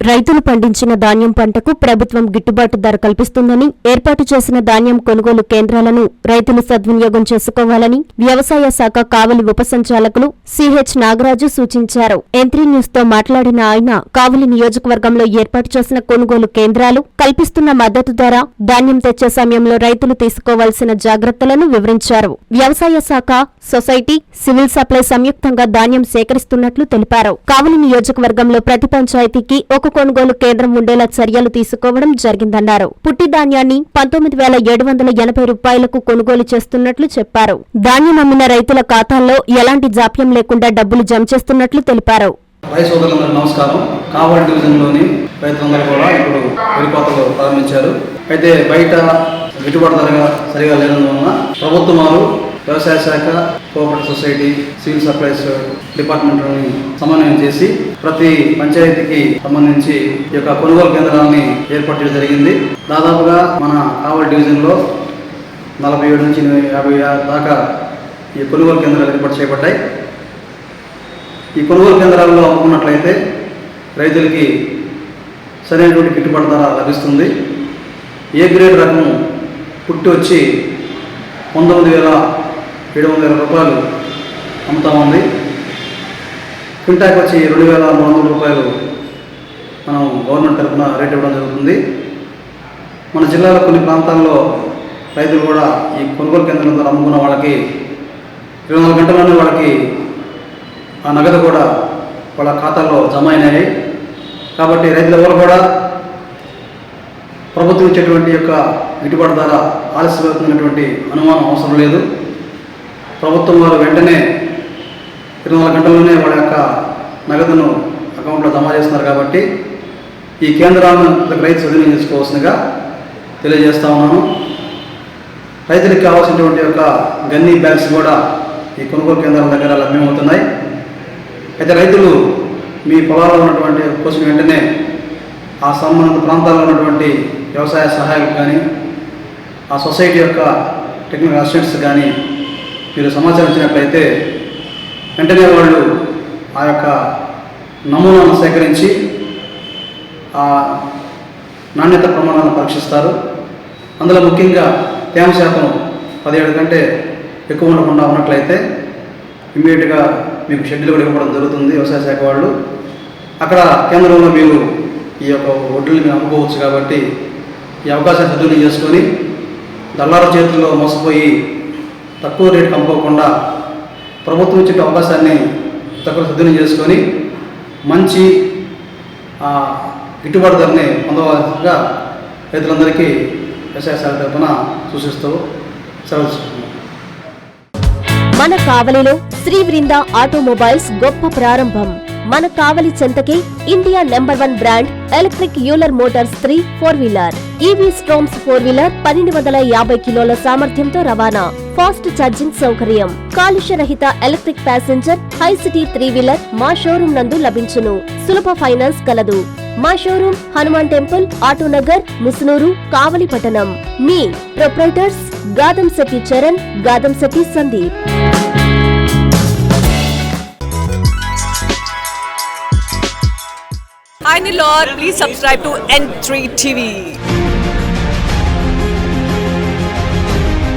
రైతులు పండించిన ధాన్యం పంటకు ప్రభుత్వం గిట్టుబాటు ధర కల్పిస్తుందని, ఏర్పాటు చేసిన ధాన్యం కొనుగోలు కేంద్రాలను రైతులు సద్వినియోగం చేసుకోవాలని వ్యవసాయ శాఖ కావలి ఉప సంచాలకులు సిహెచ్ నాగరాజు సూచించారు. ఎంత్రీ న్యూస్ తో మాట్లాడిన ఆయన, కావలి నియోజకవర్గంలో ఏర్పాటు చేసిన కొనుగోలు కేంద్రాలు కల్పిస్తున్న మద్దతు ధర, ధాన్యం తెచ్చే సమయంలో రైతులు తీసుకోవాల్సిన జాగ్రత్తలను వివరించారు. వ్యవసాయ శాఖ, సొసైటీ, సివిల్ సప్లై సంయుక్తంగా ధాన్యం సేకరిస్తున్నట్లు తెలిపారు. కావలి నియోజకవర్గంలో ప్రతి పంచాయతీకి ఒక కొనుగోలు కేంద్రం ఉండేలా చర్యలు తీసుకోవడం జరిగిందన్నారు. పుట్టి ధాన్యాన్ని 19,780 రూపాయలకు కొనుగోలు చేస్తున్నట్లు చెప్పారు. ధాన్యం అమ్మిన రైతుల ఖాతాల్లో ఎలాంటి జాప్యం లేకుండా డబ్బులు జమ చేస్తున్నట్లు తెలిపారు. రైతు సోదరులందరికీ నమస్కారం. కావలి డివిజన్లోని రైతులందరూ కూడా ఇప్పుడు వరి కోతలు ప్రారంభించారు. అయితే బయట గిట్టుబాటు ధరగా సరిగా లేనందువలన ప్రభుత్వం వారు వ్యవసాయ శాఖ, కోఆపరేటివ్ సొసైటీ, సివిల్ సప్లైస్ డిపార్ట్మెంట్ని సమన్వయం చేసి ప్రతి పంచాయతీకి సంబంధించి ఈ యొక్క కొనుగోలు కేంద్రాలని ఏర్పాటు చేయడం జరిగింది. దాదాపుగా మన కావలి డివిజన్లో 47 నుంచి 50 దాకా ఈ కొనుగోలు కేంద్రాలు ఏర్పాటు చేయబడ్డాయి. ఈ కొనుగోలు కేంద్రాల్లో అమ్ముకున్నట్లయితే రైతులకి సరైనటువంటి గిట్టుబాటు ధర లభిస్తుంది. ఏ గ్రేడ్ రకం పుట్టి వచ్చి 19,720 రూపాయలు అమ్ముతా ఉంది. క్వింటాకి వచ్చి 2,300 రూపాయలు మనం గవర్నమెంట్ తరఫున రేట్ ఇవ్వడం జరుగుతుంది. మన జిల్లాలో కొన్ని ప్రాంతాల్లో రైతులు కూడా ఈ కొనుగోలు కేంద్రాల ద్వారా అమ్ముకున్న వాళ్ళకి 24 గంటల్లోనే వాళ్ళకి ఆ నగదు కూడా వాళ్ళ ఖాతాల్లో జమ అయినాయి. కాబట్టి రైతుల ఎవరు కూడా ప్రభుత్వం ఇచ్చేటువంటి యొక్క గిట్టుబాటు ధర ఆలస్యమవుతున్నటువంటి అనుమానం అవసరం లేదు. ప్రభుత్వం వారు వెంటనే 24 గంటల్లోనే వాళ్ళ యొక్క నగదును అకౌంట్లో జమ చేస్తున్నారు. కాబట్టి ఈ కేంద్రాలను రైతు సద్వినియోగం చేసుకోవాల్సిందిగా తెలియజేస్తా ఉన్నాను. రైతులకు కావాల్సినటువంటి యొక్క గన్నీ బ్యాగ్స్ కూడా ఈ కొనుగోలు కేంద్రాల దగ్గర లభ్యమవుతున్నాయి. అయితే రైతులు మీ పొలాల్లో ఉన్నటువంటి కోసం వెంటనే ఆ సంబంధిత ప్రాంతాల్లో ఉన్నటువంటి వ్యవసాయ సహాయకులు కానీ, ఆ సొసైటీ యొక్క టెక్నికల్ అసిస్టెంట్స్ కానీ మీరు సమాచారం ఇచ్చినట్లయితే వెంటనే వాళ్ళు ఆ యొక్క నమూనాను సేకరించి ఆ నాణ్యత ప్రమాణాలను పరీక్షిస్తారు. అందులో ముఖ్యంగా తేమ శాతం 17 కంటే ఎక్కువ ఉండకుండా ఉన్నట్లయితే ఇమ్మీడియట్గా మీకు షెడ్యూల్ కూడా ఇవ్వడం జరుగుతుంది వ్యవసాయ శాఖ వాళ్ళు. అక్కడ కేంద్రంలో మీరు ఈ యొక్క వడ్లని మీరు అమ్ముకోవచ్చు. కాబట్టి ఈ అవకాశాన్ని సద్వినియోగం చేసుకొని దళారుల చేతుల్లో మోసపోయి తక్కువ రేటుకి అమ్ముకోకుండా ప్రభుత్వం ఇచ్చే అవకాశాన్ని తక్కువ సద్వినియోగం చేసుకొని మంచి గిట్టుబాటు ధరని పొందవలసిందిగా రైతులందరికీ వ్యవసాయ శాఖ తరఫున సూచిస్తూ సెలవు. మన కావలిలో శ్రీ బృందా ఆటోమొబైల్స్ గొప్ప ప్రారంభం. మన కావలి చెంతకే India number 1 brand electric Euler motors 3 four wheeler, EV storms four wheeler 1250 కిలోల సామర్థ్యంతో రవాణా, ఫాస్ట్ ఛార్జింగ్ సౌకర్యం, కాలుష్య రహిత electric passenger hi city three wheeler మా షోరూమ్ నందు లభించును. సులభ ఫైనాన్స్ కలదు. మా షోరూమ్ హనుమాన్ టెంపుల్, ఆటోనగర్, ముసునూరు, కావలి పట్టణం. మీ ప్రొప్రైటర్స్ Gadamsetti Charan, Gadamsetti Sandeep. Hi Nilor, please subscribe to N3 TV.